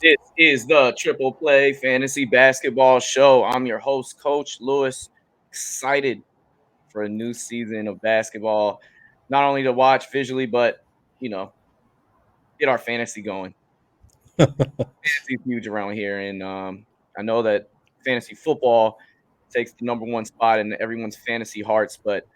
This is the Triple Play Fantasy Basketball Show. I'm your host, Coach Lewis. Excited for a new season of basketball, not only to watch visually, but you know, get our fantasy going. Fantasy's huge around here, and I know that fantasy football takes the number one spot in everyone's fantasy hearts. But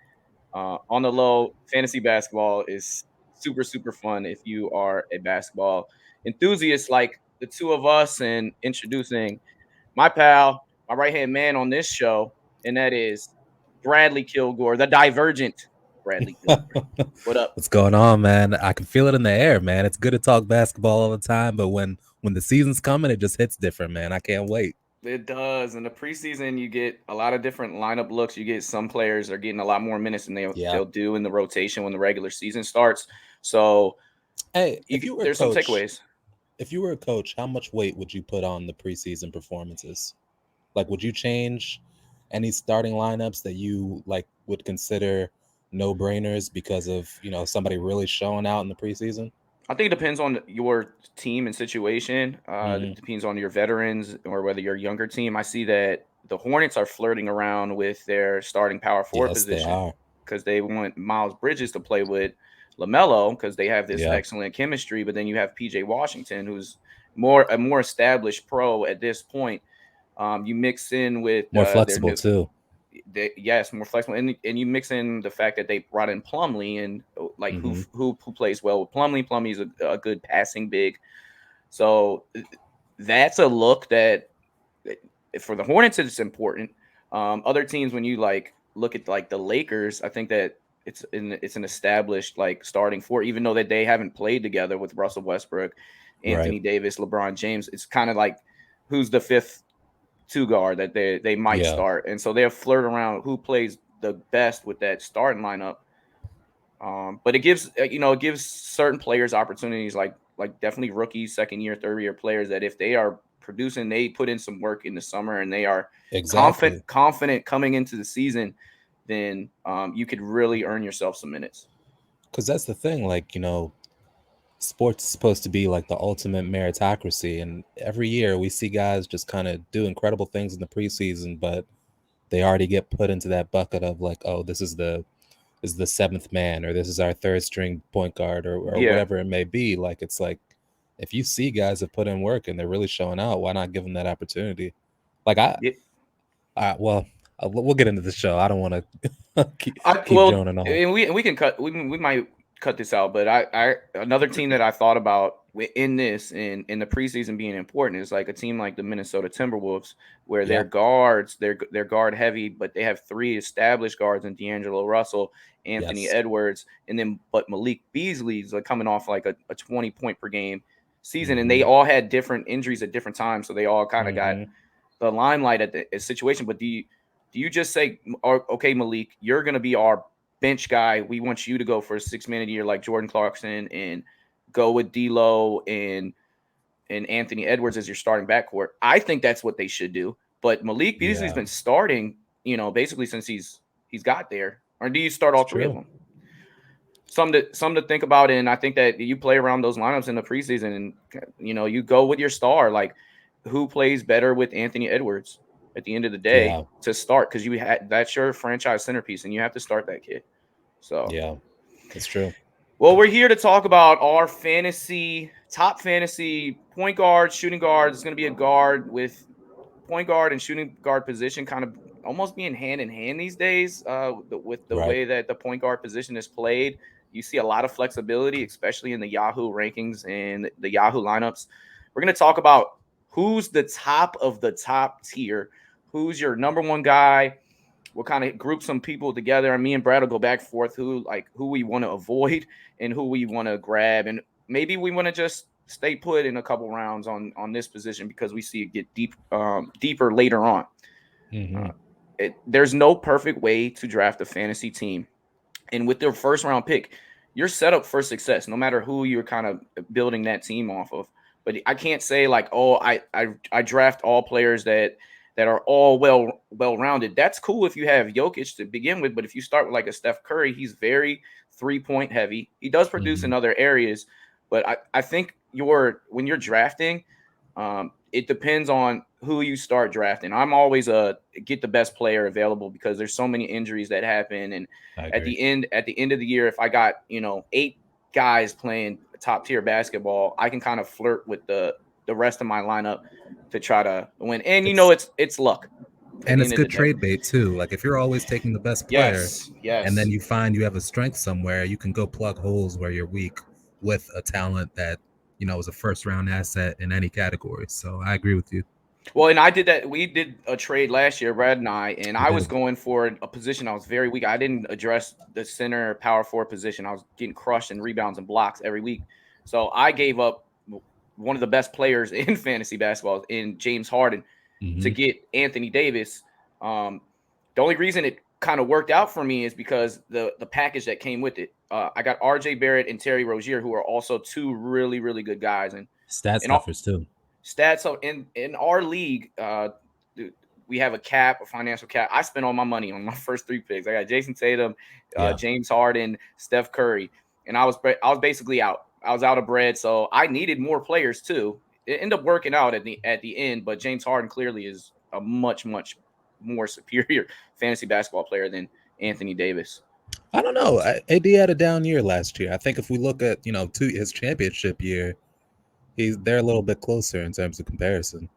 on the low, fantasy basketball is super, super fun if you are a basketball enthusiast like the two of us. And introducing my pal, my right hand man on this show, and that is Bradley Kilgore, the divergent Bradley Kilgore. What up? What's going on, man? I can feel it in the air, man. It's good to talk basketball all the time, but when the season's coming, it just hits different, man. I can't wait. It does. In the preseason, you get a lot of different lineup looks. You get some players are getting a lot more minutes than Yeah. they'll do in the rotation when the regular season starts. So Hey, if you were a there's some coach, takeaways. if you were a coach, how much weight would you put on the preseason performances? Like, would you change any starting lineups that you like would consider no-brainers because of, somebody really showing out in the preseason? I think it depends on your team and situation. It Hmm. depends on your veterans or whether you're a younger team. I see that the Hornets are flirting around with their starting power forward Yes, they position are. because they want Miles Bridges to play with LaMelo because they have this Yeah, excellent chemistry. But then you have PJ Washington, who's more established pro at this point. You mix in with more their flexible new too. yes, more flexible, and you mix in the fact that they brought in Plumlee and like who Hmm. who plays well with Plumlee. Plumlee's a good passing big, so that's a look that for the Hornets it's important. Other teams, when you like look at like the Lakers, I think that it's an established like starting four, even though that they haven't played together with Russell Westbrook, Right. Anthony Davis, LeBron James. It's kind of like who's the fifth two guard that they might Yeah. start, and so they'll flirt around who plays the best with that starting lineup. But it gives certain players opportunities, like definitely rookies, second year, third year players that if they are producing, they put in some work in the summer and they are Exactly. confident coming into the season, then you could really earn yourself some minutes. Because that's the thing, like, sports is supposed to be like the ultimate meritocracy, and every year we see guys just kind of do incredible things in the preseason, but they already get put into that bucket of like, oh, this is the seventh man, or this is our third string point guard, or Yeah, whatever it may be. Like, it's like, if you see guys that put in work and they're really showing out, why not give them that opportunity? Like, yeah. well, we'll get into the show. I don't want to keep, I keep well, droning on. and we can cut we might cut this out, but I another team that I thought about in this in the preseason being important is like a team like the Minnesota Timberwolves, where Yeah. their guards they're guard heavy, but they have three established guards in D'Angelo Russell, Anthony Yes. Edwards, and then but Malik Beasley's like coming off like a 20 point per game season, and they Mm-hmm. all had different injuries at different times, so they all kind of got Mm-hmm. the limelight at the situation. But do you just say, okay, Malik, you're going to be our bench guy. We want you to go for a 6 man a year like Jordan Clarkson and go with D'Lo and Anthony Edwards as your starting backcourt. I think that's what they should do. But Malik Beasley's Yeah, been starting, basically since he's got there. Or do you start it's all three of true. them? Some to think about, and I think that you play around those lineups in the preseason, and you go with your star, like who plays better with Anthony Edwards at the end of the day Yeah. to start, because you had that's your franchise centerpiece, and you have to start that kid. So, Yeah, it's true. well, we're here to talk about our top fantasy point guards, shooting guards. It's going to be a guard with point guard and shooting guard position kind of almost being hand in hand these days with the Right. way that the point guard position is played. You see a lot of flexibility, especially in the Yahoo rankings and the Yahoo lineups. We're going to talk about who's the top of the top tier, who's your number one guy. We'll kind of group some people together, and me and Brad will go back and forth who we want to avoid and who we want to grab, and maybe we want to just stay put in a couple rounds on this position because we see it get deeper later on. Mm-hmm. Uh, there's no perfect way to draft a fantasy team, and with their first round pick, you're set up for success no matter who you're kind of building that team off of. But I can't say like, oh, I draft all players that are all well rounded. That's cool if you have Jokic to begin with, but if you start with like a Steph Curry, he's very 3 point heavy. He does produce Mm-hmm. in other areas, but I think when you're drafting, It depends on who you start drafting. I'm always a get the best player available because there's so many injuries that happen, and at the end of the year, if I got 8 guys playing top tier basketball, I can kind of flirt with the rest of my lineup to try to win. And it's luck. And it's good trade bait too. Like if you're always taking the best player, and then you find you have a strength somewhere, you can go plug holes where you're weak with a talent that is a first round asset in any category. So I agree with you. Well, and I did that. We did a trade last year, Brad and I was going for a position I was very weak. I didn't address the center power forward position. I was getting crushed in rebounds and blocks every week. So I gave up one of the best players in fantasy basketball in James Harden to get Anthony Davis. The only reason it kind of worked out for me is because the package that came with it. I got RJ Barrett and Terry Rozier, who are also 2 really, really good guys. And stat stuffers too. Stats. So in our league, we have a financial cap. I spent all my money on my first 3 picks. I got Jason Tatum, James Harden, Steph Curry, and I was basically out. I was out of bread, so I needed more players too. It ended up working out at the end, but James Harden clearly is a much more superior fantasy basketball player than Anthony Davis. I don't know. AD had a down year last year. I think if we look at his championship year, they're a little bit closer in terms of comparison.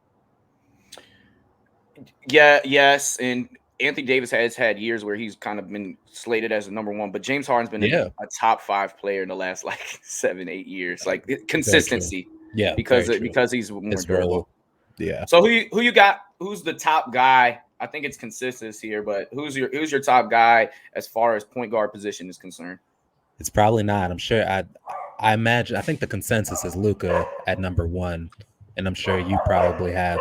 Yeah, yes, and Anthony Davis has had years where he's kind of been slated as the number 1, but James Harden's been a top 5 player in the last 7-8 years. Like consistency. Yeah, because he's more durable. Yeah. So who you got? Who's the top guy? I think it's consistency here, but who's your top guy as far as point guard position is concerned? It's probably not. I'm sure. I imagine. I think the consensus is Luka at number 1, and I'm sure you probably have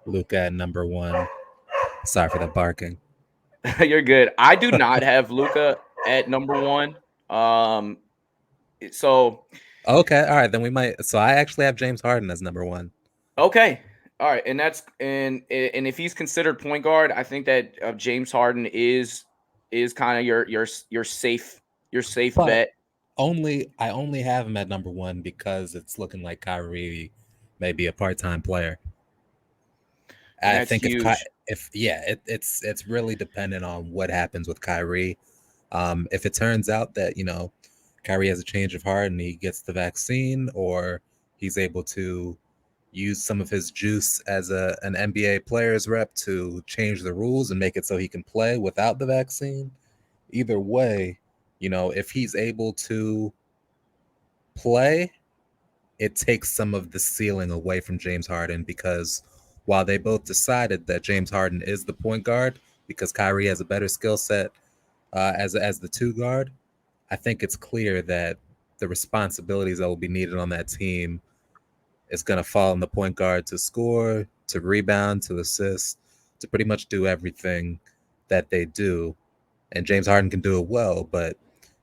Luka at number 1. Sorry for that barking. You're good. I do not have Luka at number 1. So okay, all right, then we might. So I actually have James Harden as number 1. Okay, all right, and that's and if he's considered point guard, I think that James Harden is kind of your safe bet. I only have him at number 1 because it's looking like Kyrie may be a part-time player. I think it's really dependent on what happens with Kyrie. If it turns out that Kyrie has a change of heart and he gets the vaccine, or he's able to use some of his juice as an NBA player's rep to change the rules and make it so he can play without the vaccine. Either way, if he's able to play, it takes some of the ceiling away from James Harden, because while they both decided that James Harden is the point guard because Kyrie has a better skill set as the 2 guard, I think it's clear that the responsibilities that will be needed on that team is going to fall on the point guard to score, to rebound, to assist, to pretty much do everything that they do. And James Harden can do it well, but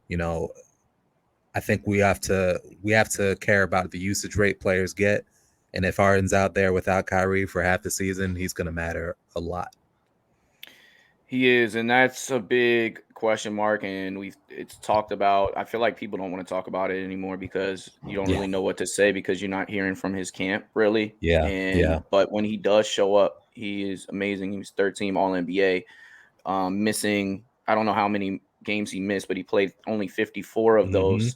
I think we have to care about the usage rate players get. And if Harden's out there without Kyrie for half the season, he's going to matter a lot. He is, and that's a big question mark, and it's talked about. I feel like people don't want to talk about it anymore because you don't really know what to say because you're not hearing from his camp, really. But when he does show up, he is amazing. He was 13 All-NBA, missing, I don't know how many games he missed, but he played only 54 of those.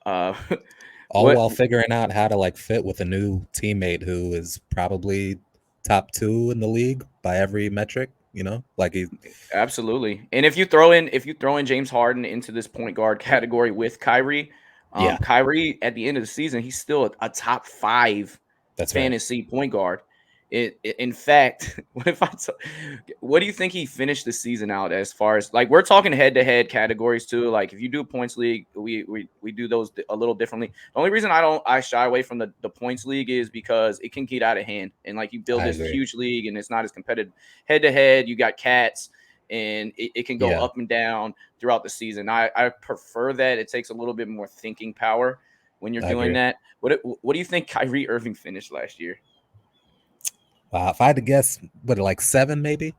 All while figuring out how to fit with a new teammate who is probably top 2 in the league by every metric. Absolutely. And if you throw in James Harden into this point guard category with Kyrie, Kyrie at the end of the season, he's still a top 5 fantasy point guard. In fact, what do you think he finished the season out as far as we're talking head-to-head categories too? Like if you do points league, we do those a little differently. The only reason I shy away from the points league is because it can get out of hand and you build this huge league and it's not as competitive. Head-to-head, you got cats and it can go up and down throughout the season. I prefer that. It takes a little bit more thinking power when you're doing that. What do you think Kyrie Irving finished last year? If I had to guess, 7 maybe?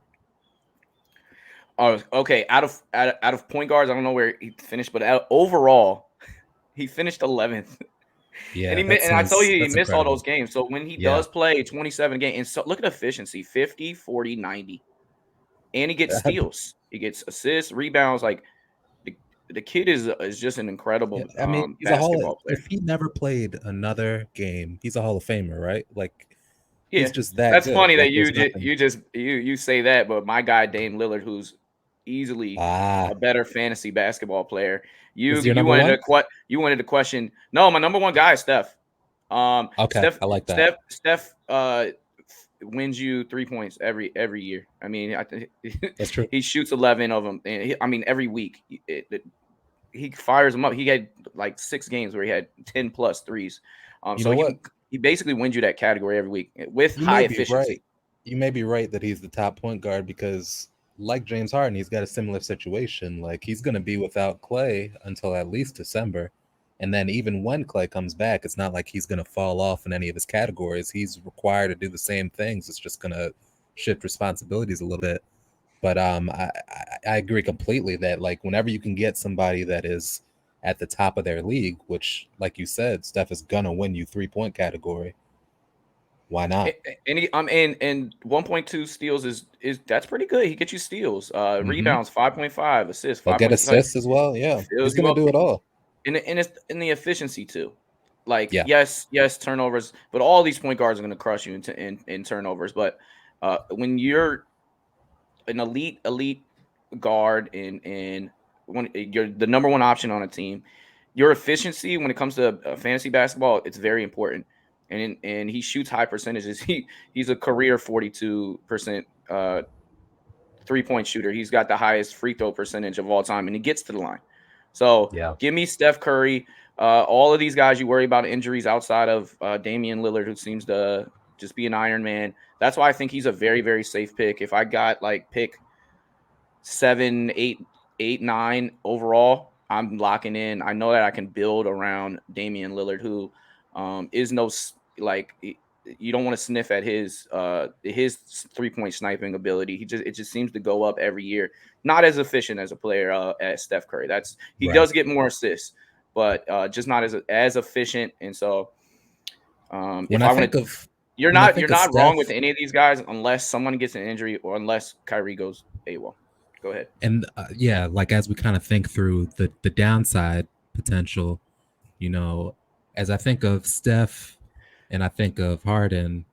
Oh, okay. Out of point guards, I don't know where he finished, but overall, he finished 11th. Yeah, and I told you he missed all those games. So when he does play 27 games, and so look at efficiency, 50, 40, 90. And he gets steals. He gets assists, rebounds. Like the kid is just an incredible he's basketball player. If he never played another game, he's a Hall of Famer, right? Like he's just that That's good. funny like, that you say that, but my guy Dame Lillard, who's easily a better fantasy basketball player. You wanted to question. No, my number one guy is Steph. Okay, I like that. Steph wins you 3 points every year. I mean, that's true. He shoots 11 of them, and every week he fires them up. He had like 6 games where he had 10 plus threes. He basically wins you that category every week with high efficiency. Right. You may be right that he's the top point guard because, like James Harden, he's got a similar situation. Like he's going to be without Clay until at least December. And then even when Clay comes back, it's not like he's going to fall off in any of his categories. He's required to do the same things. It's just going to shift responsibilities a little bit. But I agree completely that like whenever you can get somebody that is at the top of their league, which, like you said, Steph is gonna win you 3-point category. Why not? And 1.2 steals is that's pretty good. He gets you steals, rebounds 5.5, assists. He'll get assists as well. Yeah, he's gonna do it all. And it's in the efficiency too. Like yes, turnovers, but all these point guards are gonna crush you in turnovers. But when you're an elite guard and when you're the number one option on a team, your efficiency when it comes to fantasy basketball, it's very important. And he shoots high percentages. He's a career 42% 3-point shooter. He's got the highest free throw percentage of all time, and he gets to the line. So give me Steph Curry. All of these guys you worry about injuries outside of Damian Lillard, who seems to just be an Iron Man. That's why I think he's a very, very safe pick. If I got like pick 7, 8, 9 overall, I'm locking in. I know that I can build around Damian Lillard, who is no like you don't want to sniff at his 3-point sniping ability. It just seems to go up every year. Not as efficient as a player as Steph Curry. He does get more assists, but just not as efficient. And so you're not wrong with any of these guys unless someone gets an injury or unless Kyrie goes AWOL. Go ahead. And like as we kind of think through the downside potential, as I think of Steph and I think of Harden,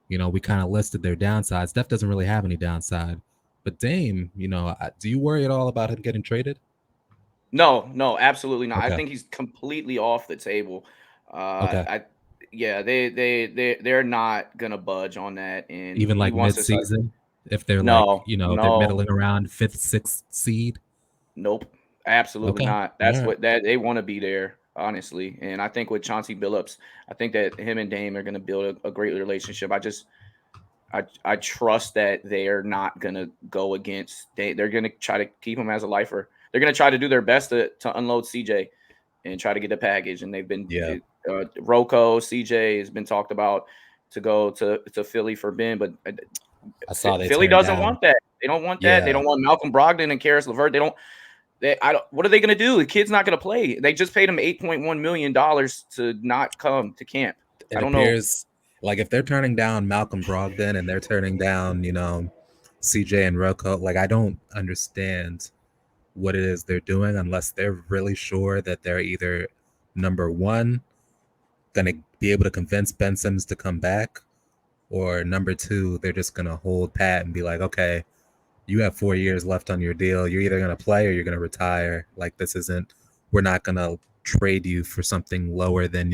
we kind of listed their downside. Steph doesn't really have any downside, but Dame, do you worry at all about him getting traded? No, absolutely not. Okay. I think he's completely off the table. They're not gonna budge on that. And even like mid-season, if they're they're middling around 5th, 6th seed. Nope, absolutely not. That's what they want to be there, honestly. And I think with Chauncey Billups, I think that him and Dame are going to build a great relationship. I trust that they are not going to go against. They're going to try to keep him as a lifer. They're going to try to do their best to unload CJ and try to get the package. And they've been Rocco, CJ has been talked about to go to Philly for Ben, but I saw Philly doesn't want that. They don't want that. They don't want Malcolm Brogdon and Caris LaVert. What are they going to do? The kid's not going to play. They just paid him $8.1 million to not come to camp. I don't know. Like if they're turning down Malcolm Brogdon and they're turning down, CJ and Rocco, like I don't understand what it is they're doing unless they're really sure that they're either number one going to be able to convince Ben Simmons to come back, or number two, they're just going to hold pat and be like, okay, you have 4 years left on your deal. You're either going to play or you're going to retire. Like we're not going to trade you for something lower than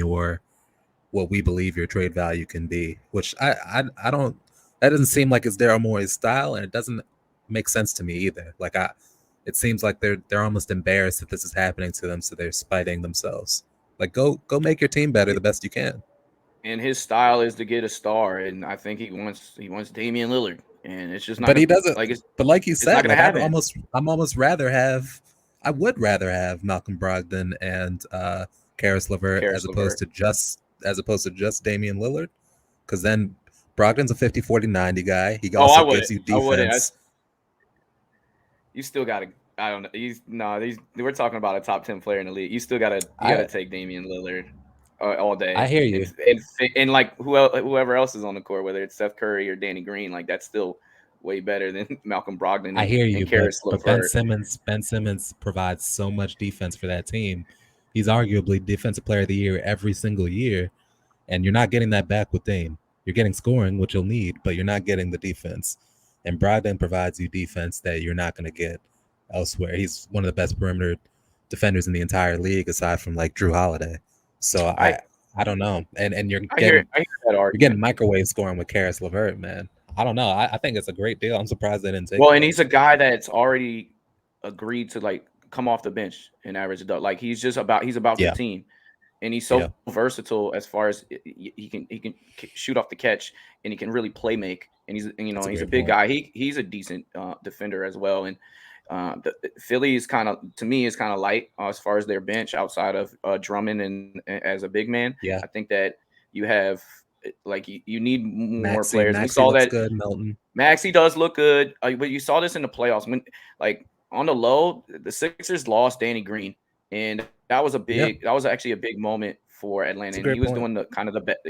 what we believe your trade value can be, which I don't, that doesn't seem like it's Daryl Morey's style. And it doesn't make sense to me either. Like it seems like they're almost embarrassed that this is happening to them. So they're spiting themselves. Like go make your team better the best you can. And his style is to get a star. And I think he wants Damian Lillard. And it's just not. But he doesn't. But like you said, like I would rather have Malcolm Brogdon and Caris LeVert as opposed to just Damian Lillard, because then Brogdon's a 50-40-90 guy. He also gives you defense. You still got to. I don't know. We're talking about a top 10 player in the league. You still got to take Damian Lillard. all day. I hear you. And like whoever else is on the court, whether it's Steph Curry or Danny Green, like that's still way better than Malcolm Brogdon. I hear you, Caris but Ben Simmons provides so much defense for that team. He's arguably Defensive Player of the Year every single year, and you're not getting that back with Dame. You're getting scoring, which you'll need, but you're not getting the defense. And Brogdon provides you defense that you're not going to get elsewhere. He's one of the best perimeter defenders in the entire league, aside from like Drew Holiday. So I don't know. And you're getting microwave scoring with Caris LaVert, man. I don't know. I think it's a great deal. I'm surprised they didn't take. Well, and he's a guy that's already agreed to like come off the bench and average adult. Like he's about the team, and he's so versatile as far as he can shoot off the catch, and he can really play make. And he's he's a big guy. He's a decent defender as well. And the Philly is kind of light as far as their bench outside of Drummond and as a big man. Yeah, I think that you have. Like you need more Maxey, players. Maxey we saw that good, Melton. Maxey does look good, but you saw this in the playoffs when, like on the low, the Sixers lost Danny Green, and that was actually a big moment for Atlanta. And he was doing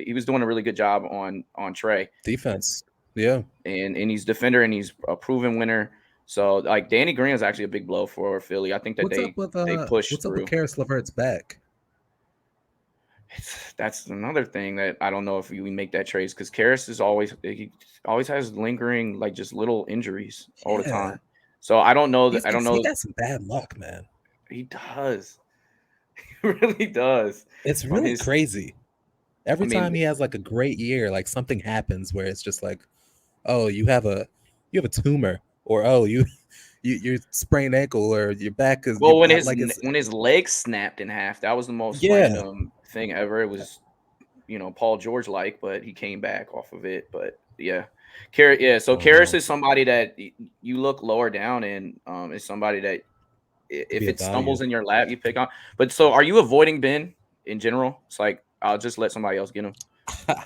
he was doing a really good job on Trae defense. Yeah, and he's defender and he's a proven winner. So like Danny Green is actually a big blow for Philly. I think that they pushed what's through. Up with Caris LaVert's back? That's another thing that I don't know if we make that trade because Caris is always has lingering like just little injuries all the time. So I don't know that He got some bad luck, man. He does. He really does. It's really crazy. Every time he has like a great year, like something happens where it's just like, oh, you have a tumor, or oh, you sprained ankle, or your back is when his leg snapped in half. That was the most random thing ever. It was, Paul George like, but he came back off of it. But yeah, Caris is somebody that you look lower down, and is somebody that if it stumbles in your lap, you pick on. But so, are you avoiding Ben in general? It's like I'll just let somebody else get him.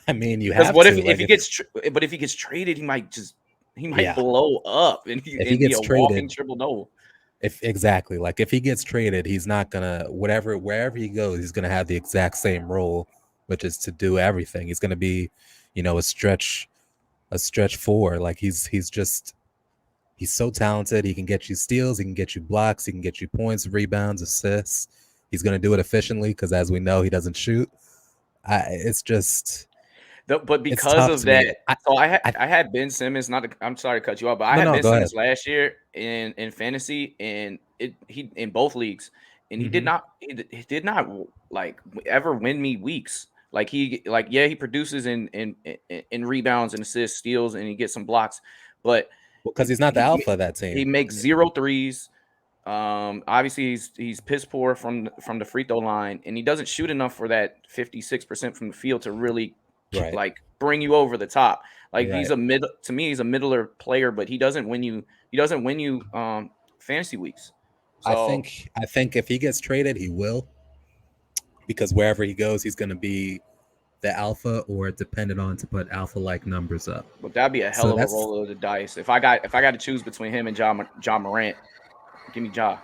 I mean, you have. What if he gets traded, he might blow up, and he gets be a traded, walking triple-double. If he gets traded, he's not gonna wherever he goes, he's gonna have the exact same role, which is to do everything. He's gonna be, a stretch four. Like he's so talented. He can get you steals, he can get you blocks, he can get you points, rebounds, assists. He's gonna do it efficiently because, as we know, he doesn't shoot. It's just. But because of that, I had Ben Simmons. I'm sorry to cut you off, but I had Ben Simmons last year in fantasy, and he in both leagues, and he did not like ever win me weeks. Like he produces in rebounds and assists, steals, and he gets some blocks, but because he's not the alpha of that team, he makes 0 threes. Obviously he's piss poor from the free throw line, and he doesn't shoot enough for that 56% from the field to really. Like bring you over the top. Like he's a middler player, but he doesn't win you fantasy weeks. So, I think if he gets traded, he will, because wherever he goes, he's going to be the alpha or dependent on to put alpha like numbers up. But that'd be a hell of a roll of the dice. If I got to choose between him and John Morant, give me Ja.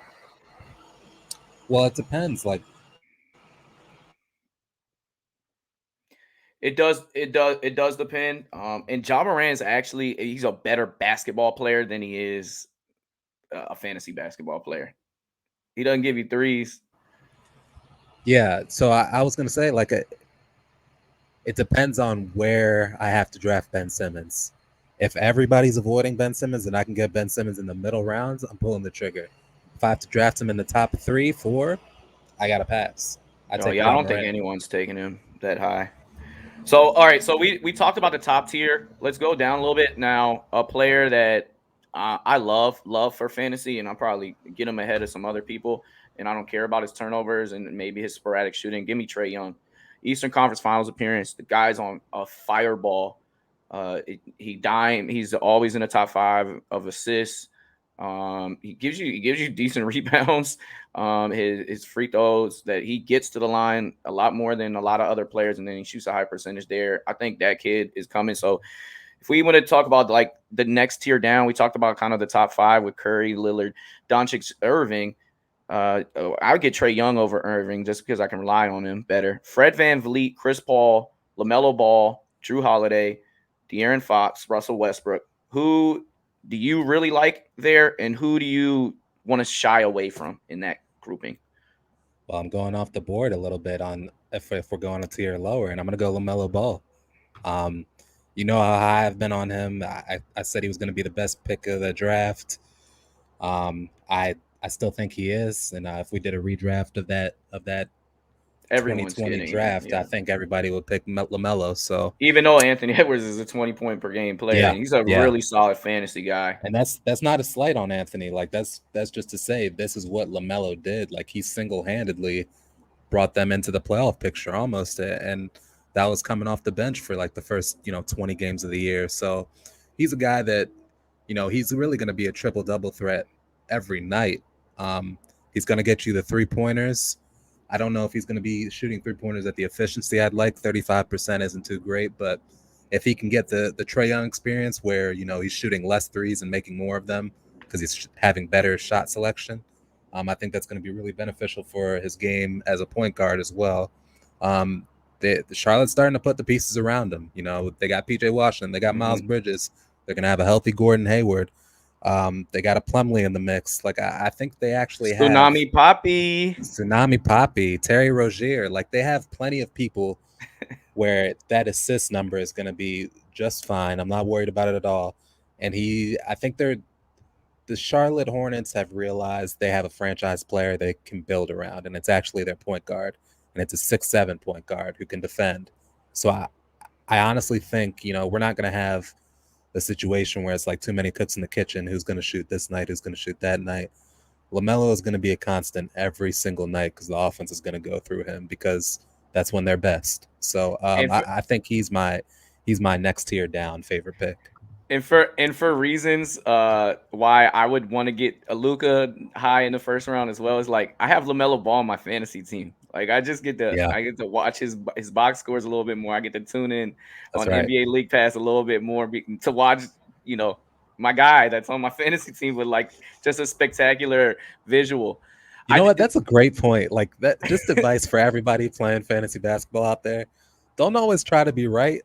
Well, it depends. Like. It does depend. And Ja Morant's he's a better basketball player than he is a fantasy basketball player. He doesn't give you threes. Yeah, so I was gonna say it depends on where I have to draft Ben Simmons. If everybody's avoiding Ben Simmons and I can get Ben Simmons in the middle rounds, I'm pulling the trigger. If I have to draft him in the top 3, 4, I gotta pass. I don't think anyone's taking him that high. So, all right. So we talked about the top tier. Let's go down a little bit now. A player that I love for fantasy, and I'll probably get him ahead of some other people. And I don't care about his turnovers and maybe his sporadic shooting. Give me Trae Young. Eastern Conference Finals appearance. The guy's on a fireball. He's always in the top 5 of assists. He gives you decent rebounds. His free throws that he gets to the line a lot more than a lot of other players, and then he shoots a high percentage there. I think that kid is coming. So if we want to talk about like the next tier down, we talked about kind of the top 5 with Curry, Lillard, Doncic, Irving. I would get Trae Young over Irving just because I can rely on him better. Fred VanVleet, Chris Paul, LaMelo Ball, Drew Holiday, De'Aaron Fox, Russell Westbrook. Who do you really like there, and who do you want to shy away from in that grouping? Well, I'm going off the board a little bit on if we're going a tier lower, and I'm going to go LaMelo Ball. You know how high I've been on him. I said he was going to be the best pick of the draft. I still think he is, and if we did a redraft of that Everyone's 2020 draft, I think everybody would pick LaMelo. So even though Anthony Edwards is a 20-point per game player, he's a really solid fantasy guy. And that's not a slight on Anthony. Like that's just to say this is what LaMelo did. Like he single-handedly brought them into the playoff picture almost, and that was coming off the bench for like the first 20 games of the year. So he's a guy that he's really going to be a triple-double threat every night. He's going to get you the three-pointers. I don't know if he's going to be shooting three-pointers at the efficiency I'd like. 35% isn't too great, but if he can get the Trae Young experience where, he's shooting less threes and making more of them because he's having better shot selection, I think that's going to be really beneficial for his game as a point guard as well. The Charlotte's starting to put the pieces around him. They got PJ Washington. They got Miles Bridges. They're going to have a healthy Gordon Hayward. They got a Plumlee in the mix. Like I think they actually have Tsunami Poppy, Terry Rozier. Like they have plenty of people where that assist number is going to be just fine. I'm not worried about it at all. And I think the Charlotte Hornets have realized they have a franchise player they can build around, and it's actually their point guard, and it's a 6'7" point guard who can defend. So I honestly think we're not going to have a situation where it's like too many cooks in the kitchen. Who's going to shoot this night? Who's going to shoot that night? LaMelo is going to be a constant every single night because the offense is going to go through him because that's when they're best. So I think he's my next tier down favorite pick. And for reasons why I would want to get a Luka high in the first round as well is like I have LaMelo Ball on my fantasy team. Like I just get to watch his box scores a little bit more. I get to tune in on NBA League Pass a little bit more to watch my guy that's on my fantasy team with like just a spectacular visual. You know what? That's a great point. Like that, just advice for everybody playing fantasy basketball out there. Don't always try to be right.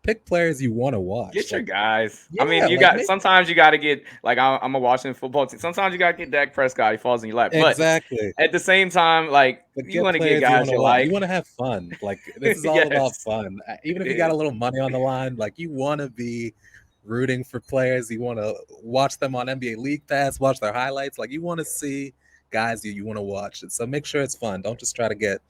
Pick players you want to watch. Get your guys. I mean, sometimes you got to get like I'm a Washington football team. Sometimes you got to get Dak Prescott. He falls in your lap. Exactly. But at the same time, like you want to get guys you like. You want to have fun. Like this is all about fun. Even if you got a little money on the line, like you want to be rooting for players. You want to watch them on NBA League Pass, watch their highlights. Like you want to see guys you want to watch. So make sure it's fun. Don't just try to get,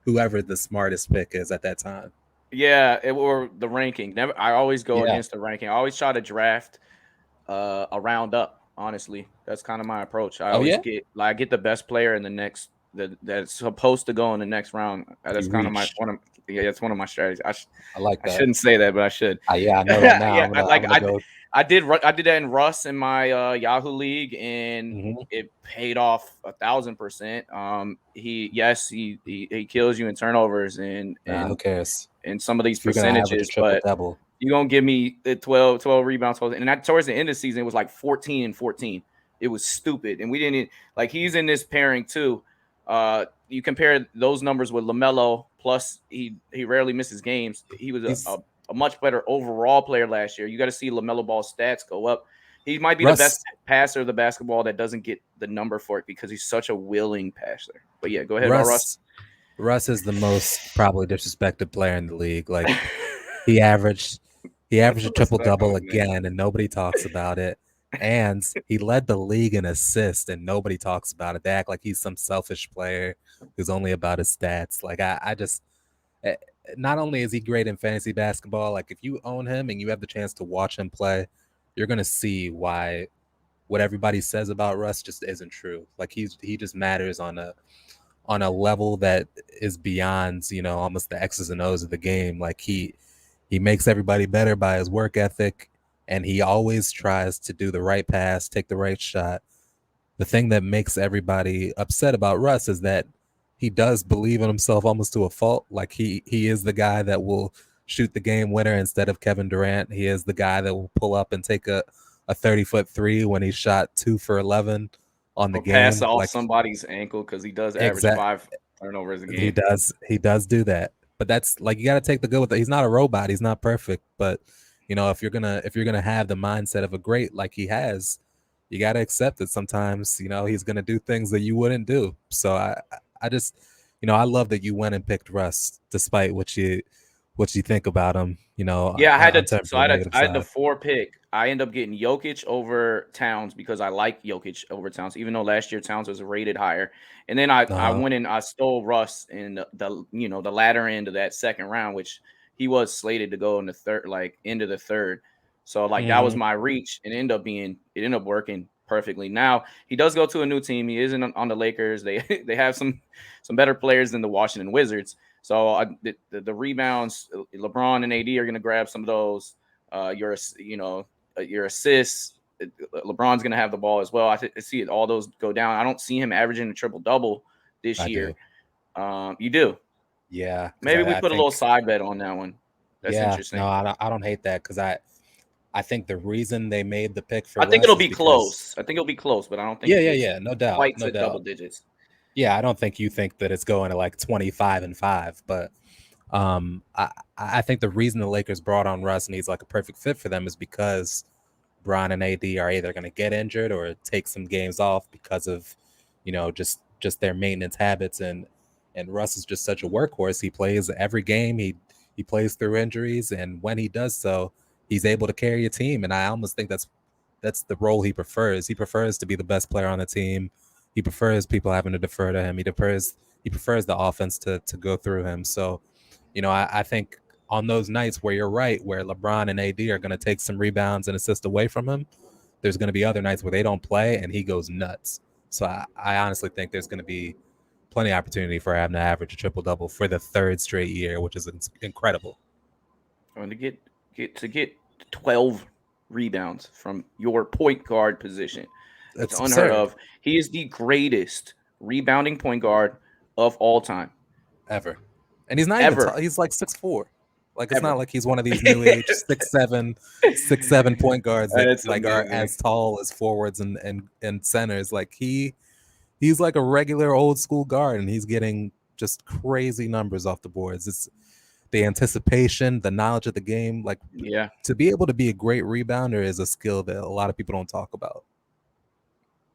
whoever the smartest pick is at that time. Yeah, or the ranking. I always go against the ranking. I always try to draft a round up. Honestly, that's kind of my approach. I always get the best player in the next that's supposed to go in the next round. That's kind of that's one of my strategies. I like that. I shouldn't say that, but I should. I know that now. I did that in Russ in my Yahoo League, and it paid off 1,000%. He kills you in turnovers and who cares? And some of these percentages, but you're going to give me the 12 rebounds. And towards the end of the season, it was like 14 and 14. It was stupid. And we didn't like he's in this pairing too. You compare those numbers with LaMelo, plus he rarely misses games. He was a much better overall player last year. You got to see LaMelo Ball's stats go up. He might be the best passer of the basketball that doesn't get the number for it because he's such a willing passer. But yeah, go ahead, Russ. Russ is the most probably disrespected player in the league. Like he averaged a triple-double again, and nobody talks about it. And he led the league in assists, and nobody talks about it. They act like he's some selfish player who's only about his stats. Like I just not only is he great in fantasy basketball, like if you own him and you have the chance to watch him play, you're gonna see why what everybody says about Russ just isn't true. Like he just matters on a level that is beyond, almost the X's and O's of the game. Like he makes everybody better by his work ethic, and he always tries to do the right pass, take the right shot. The thing that makes everybody upset about Russ is that he does believe in himself almost to a fault. Like he is the guy that will shoot the game winner instead of Kevin Durant. He is the guy that will pull up and take a 30-foot three when he shot 2 for 11 on the or pass game. off Like somebody's ankle because he does average 5 turnovers a game. He does do that. But that's like, you got to take the good with it. He's not a robot. He's not perfect. But if you're gonna have the mindset of a great like he has, you got to accept that sometimes he's gonna do things that you wouldn't do. So I just I love that you went and picked Russ despite what you think about him. Yeah, I had to. So I had the side. 4 pick. I end up getting Jokic over Towns because I like Jokic over Towns, even though last year Towns was rated higher. And then I went and I stole Russ in the latter end of that second round, which he was slated to go in the third, like into the third. So like that was my reach, and it ended up working perfectly. Now he does go to a new team. He isn't on the Lakers. They have some better players than the Washington Wizards. So the rebounds, LeBron and AD are going to grab some of those. Your assists, LeBron's going to have the ball as well. I see all those go down. I don't see him averaging a triple double this year. You do? Yeah. Maybe we put a little side bet on that one. That's interesting. No, I don't hate that because I think the reason they made the pick for I think it'll be close. I think it'll be close, but I don't think no doubt, quite to double digits. Yeah, I don't think you think that it's going to like 25-5, but I think the reason the Lakers brought on Russ and he's like a perfect fit for them is because Bron and AD are either going to get injured or take some games off because of just their maintenance habits, and Russ is just such a workhorse. He plays every game. He plays through injuries, and when he does so, he's able to carry a team. And I almost think that's the role he prefers. He prefers to be the best player on the team. He prefers people having to defer to him. He prefers the offense to go through him. So, I think on those nights where you're right, where LeBron and AD are going to take some rebounds and assists away from him, there's going to be other nights where they don't play and he goes nuts. So I honestly think there's going to be plenty of opportunity for him to average a triple-double for the third straight year, which is incredible. And to get 12 rebounds from your point guard position. It's unheard of. He is the greatest rebounding point guard of all time. Ever. And he's not even tall. He's like 6'4". Like, it's not like he's one of these new age 6'7" point guards that like are as tall as forwards and centers. Like he's like a regular old school guard, and he's getting just crazy numbers off the boards. It's the anticipation, the knowledge of the game. Like, to be able to be a great rebounder is a skill that a lot of people don't talk about.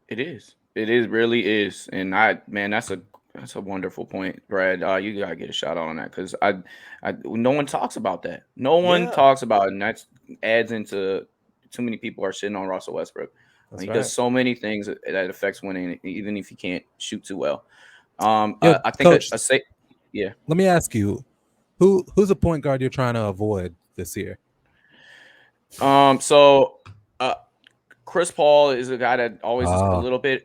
It is. It really is. And that's a wonderful point, Brad. You gotta get a shout out on that because no one talks about that. No one talks about it, and that adds into too many people are sitting on Russell Westbrook. He does so many things that affects winning, even if he can't shoot too well. I think Coach, let me ask you, who's a point guard you're trying to avoid this year? Chris Paul is a guy that always is a little bit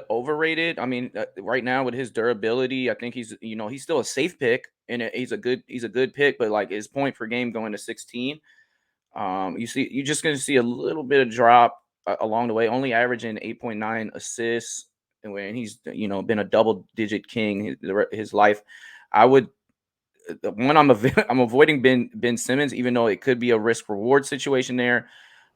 overrated. I mean, right now with his durability, I think he's still a safe pick, and he's a good pick, but like his point per game going to 16. You're just going to see a little bit of drop along the way, only averaging 8.9 assists, and when he's been a double digit king his life. I'm avoiding Ben Simmons, even though it could be a risk reward situation there.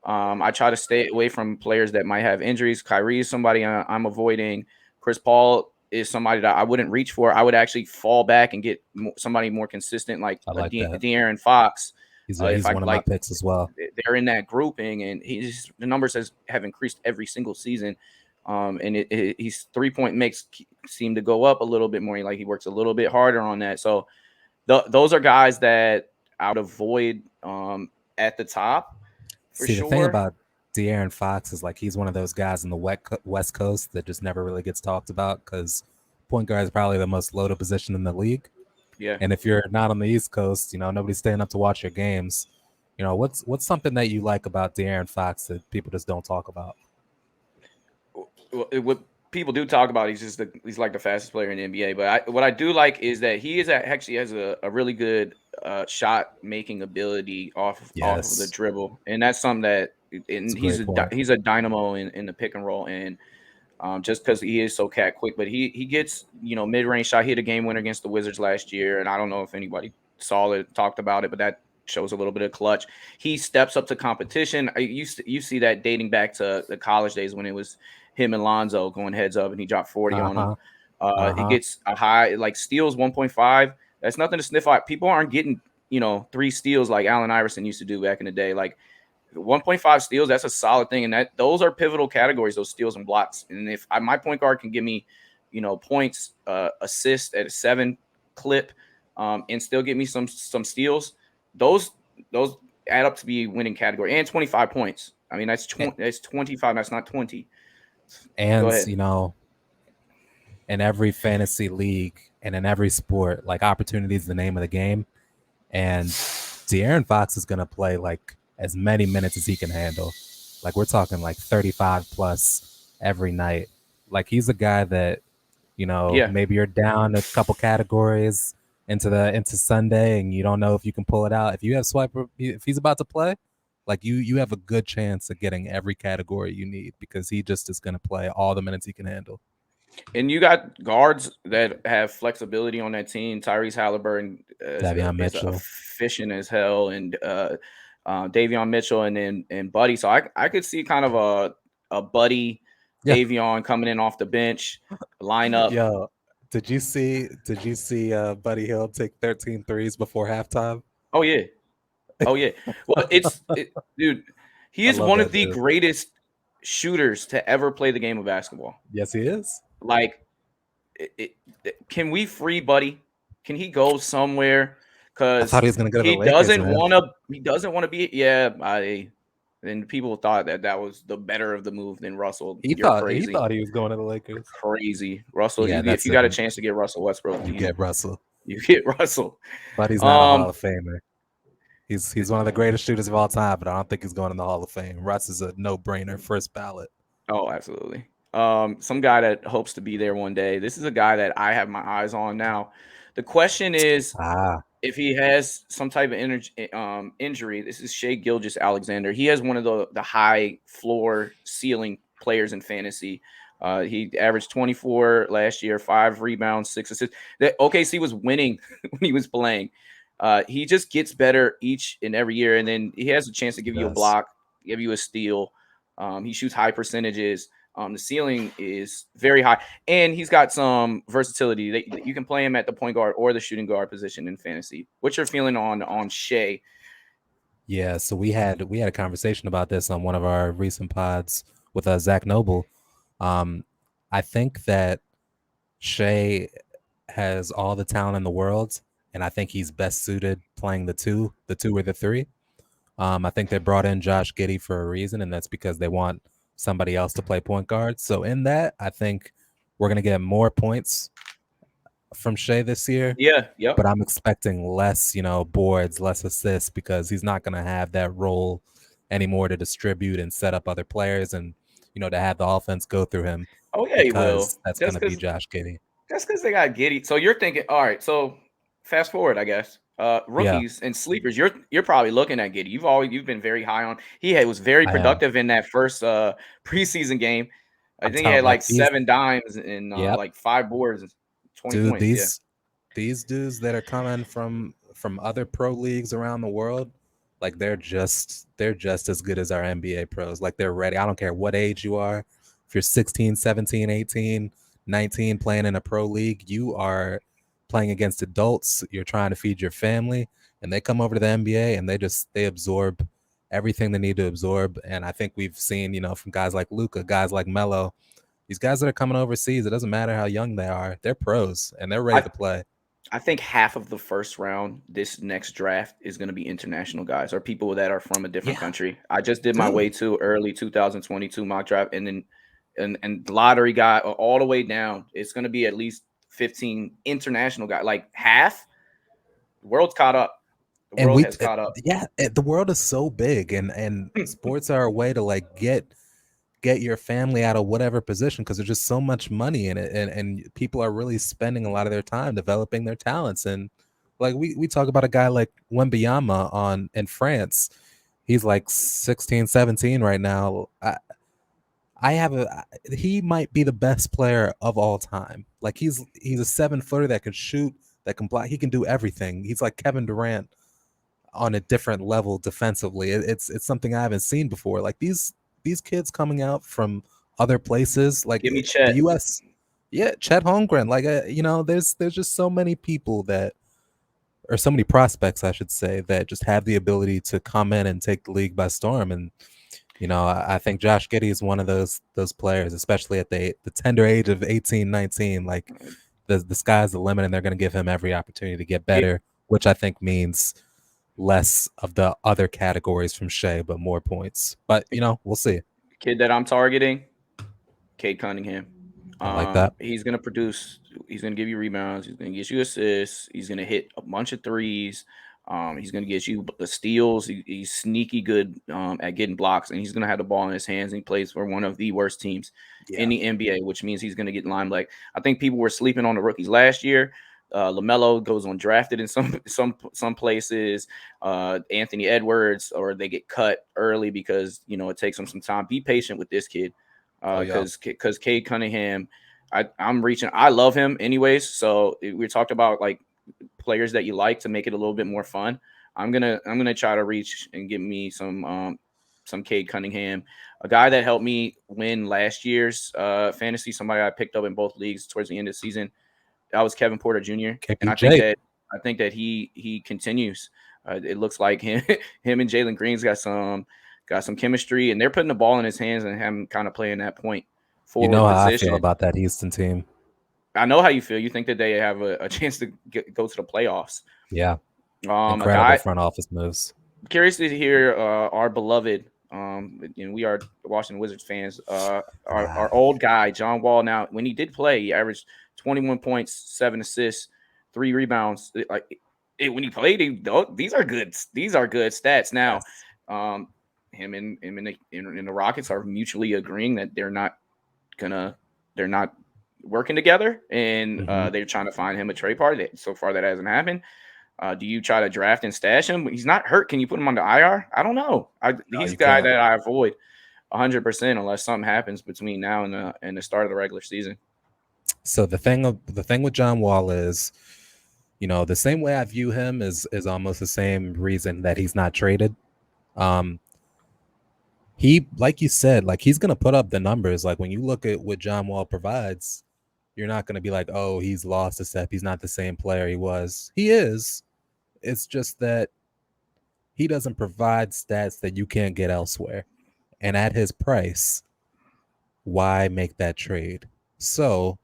I try to stay away from players that might have injuries. Kyrie is somebody I'm avoiding. Chris Paul is somebody that I wouldn't reach for. I would actually fall back and get somebody more consistent, like De'Aaron Fox. He's one of my picks as well. They're in that grouping, and the numbers have increased every single season. And his 3-point makes seem to go up a little bit more. He works a little bit harder on that. So those are guys that I would avoid at the top. The thing about De'Aaron Fox is like he's one of those guys in the West Coast that just never really gets talked about because point guard is probably the most loaded position in the league. Yeah. And if you're not on the East Coast, nobody's staying up to watch your games. What's something that you like about De'Aaron Fox that people just don't talk about? What people do talk about, he's like the fastest player in the NBA. But what I do like is that he actually has a really good shot making ability off of the dribble, and that's something that he's a dynamo in the pick and roll, and just because he is so cat quick. But he gets mid range shot. He hit a game winner against the Wizards last year, and I don't know if anybody saw it, talked about it, but that shows a little bit of clutch. He steps up to competition. You see that dating back to the college days when it was him and Lonzo going heads up, and he dropped 40 on him. He gets a high, like steals 1.5. That's nothing to sniff at. People aren't getting, 3 steals like Allen Iverson used to do back in the day. Like 1.5 steals, that's a solid thing. And those are pivotal categories, those steals and blocks. And if my point guard can give me, points, assists at a 7 clip, and still get me some steals, those add up to be winning category. And 25 points. I mean, that's 25. That's not 20. And, in every fantasy league and in every sport, like opportunity is the name of the game. And De'Aaron Fox is going to play like as many minutes as he can handle. Like we're talking like 35 plus every night. Like he's a guy that, maybe you're down a couple categories into Sunday and you don't know if you can pull it out. If you have Swiper, if he's about to play, like you have a good chance of getting every category you need because he just is going to play all the minutes he can handle. And you got guards that have flexibility on that team. Tyrese Halliburton is efficient as hell, and Davion Mitchell, and Buddy. So I could see kind of a Buddy Davion coming in off the bench lineup. Yo, did you see Buddy Hill take 13 threes before halftime? Oh yeah. Well, dude, he is one of the greatest shooters to ever play the game of basketball. Yes, he is. Like, can we free Buddy? Can he go somewhere? Because I thought he was going to go to the Lakers. He doesn't want to be. Yeah, and people thought that was the better of the move than Russell. He thought he was going to the Lakers. Crazy, Russell. Yeah, if you got a chance to get Russell Westbrook, you get Russell. You get Russell. But he's not a Hall of Famer. He's one of the greatest shooters of all time, but I don't think he's going in the Hall of Fame. Russ is a no-brainer, first ballot. Oh, absolutely. Some guy that hopes to be there one day. This is a guy that I have my eyes on now. The question is if he has some type of injury. This is Shai Gilgeous-Alexander. He has one of the high floor ceiling players in fantasy. He averaged 24 last year, 5 rebounds, 6 assists. That OKC was winning when he was playing. He just gets better each and every year, and then he has a chance to give you a block, give you a steal. He shoots high percentages. The ceiling is very high, and he's got some versatility. You can play him at the point guard or the shooting guard position in fantasy. What's your feeling on Shai? Yeah, so we had a conversation about this on one of our recent pods with Zach Noble. I think that Shai has all the talent in the world, and I think he's best suited playing the two or the 3. I think they brought in Josh Giddy for a reason, and that's because they want somebody else to play point guard. So in that, I think we're going to get more points from Shai this year. Yeah. But I'm expecting less, boards, less assists, because he's not going to have that role anymore to distribute and set up other players and, to have the offense go through him. Oh, yeah, he will. That's going to be Josh Giddy. That's because they got Giddy. So you're thinking, all right, so fast forward, I guess. Rookies and sleepers, you're probably looking at Giddy. You've been very high on. He was very productive in that first preseason game. I think he had like 7 dimes and like 5 boards, 20 points. These dudes that are coming from other pro leagues around the world, like they're just as good as our NBA pros. Like they're ready. I don't care what age you are. If you're 16, 17, 18, 19 playing in a pro league, you are playing against adults, you're trying to feed your family, and they come over to the NBA and they absorb everything they need to absorb. And I think we've seen, from guys like Luka, guys like Melo, these guys that are coming overseas, it doesn't matter how young they are, they're pros and they're ready to play. I think half of the first round this next draft is going to be international guys or people that are from a different country. I just did my way to early 2022 mock draft, and then and lottery guy all the way down. It's going to be at least 15 international guys, like half. The world's caught up. The world has caught up. Yeah, the world is so big, and sports are a way to like get your family out of whatever position because there's just so much money in it, and people are really spending a lot of their time developing their talents. And like we talk about a guy like Wembanyama in France. He's like 16, 17 right now. He might be the best player of all time. Like he's a 7-footer that can shoot, that can block. He can do everything. He's like Kevin Durant on a different level defensively. It's something I haven't seen before. Like these kids coming out from other places. Like give me Chet. The U.S. Yeah, Chet Holmgren. Like there's just so many people or so many prospects, I should say, that just have the ability to come in and take the league by storm. And I think Josh Giddy is one of those players, especially at the tender age of 18, 19. Like the sky's the limit, and they're going to give him every opportunity to get better, which I think means less of the other categories from Shai, but more points. But we'll see. Kid that I'm targeting, Cade Cunningham. I like that. He's going to produce. He's going to give you rebounds. He's going to get you assists. He's going to hit a bunch of threes. He's going to get you the steals. He's sneaky good at getting blocks, and he's going to have the ball in his hands. And he plays for one of the worst teams in the NBA, which means he's going to get limelight. I think people were sleeping on the rookies last year. LaMelo goes undrafted in some places. Anthony Edwards, or they get cut early because it takes them some time. Be patient with this kid. Because Cade Cunningham, I'm reaching. I love him anyways. So we talked about like players that you like to make it a little bit more fun. I'm gonna try to reach and give me some Cade Cunningham, a guy that helped me win last year's fantasy. Somebody I picked up in both leagues towards the end of the season. That was Kevin Porter Jr. And I think that he continues. It looks like him and Jalen Green's got some chemistry, and they're putting the ball in his hands and him kind of playing that point forward how position. I feel about that Houston team. I know how you feel. You think that they have a chance to go to the playoffs. Yeah. Incredible front office moves. Curious to hear our beloved, we are Washington Wizards fans, our old guy, John Wall. Now, when he did play, he averaged 21 points, 7 assists, 3 rebounds. When he played, these are good stats. Now, yes. Him and the Rockets are mutually agreeing that they're not working together, and they're trying to find him a trade partner. So far, that hasn't happened. Do you try to draft and stash him? He's not hurt. Can you put him on the IR? I don't know. He's a guy that I avoid 100% unless something happens between now and the start of the regular season. So the thing with John Wall is, the same way I view him is almost the same reason that he's not traded. He, like you said, like he's going to put up the numbers. Like when you look at what John Wall provides, you're not going to be like, oh, he's lost a step. He's not the same player he was. He is. It's just that he doesn't provide stats that you can't get elsewhere. And at his price, why make that trade? So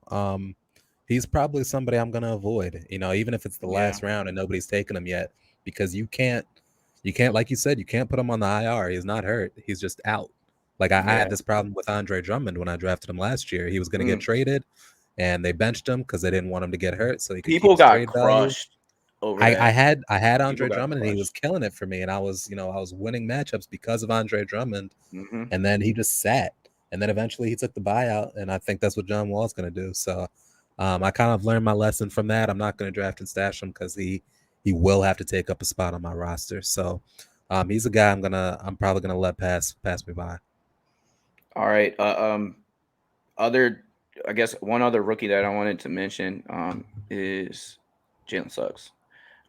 he's probably somebody I'm going to avoid, even if it's the last round and nobody's taken him yet, because you can't, like you said, you can't put him on the IR. He's not hurt. He's just out. Like I had this problem with Andre Drummond when I drafted him last year. He was going to get traded, and they benched him because they didn't want him to get hurt. So people got crushed over that. I had Andre Drummond, and he was killing it for me. And I was winning matchups because of Andre Drummond. And then he just sat. And then eventually he took the buyout, and I think that's what John Wall's going to do. So I kind of learned my lesson from that. I'm not going to draft and stash him because he will have to take up a spot on my roster. So he's a guy I'm probably gonna let pass me by. All right. I guess one other rookie that I wanted to mention is Jalen Suggs.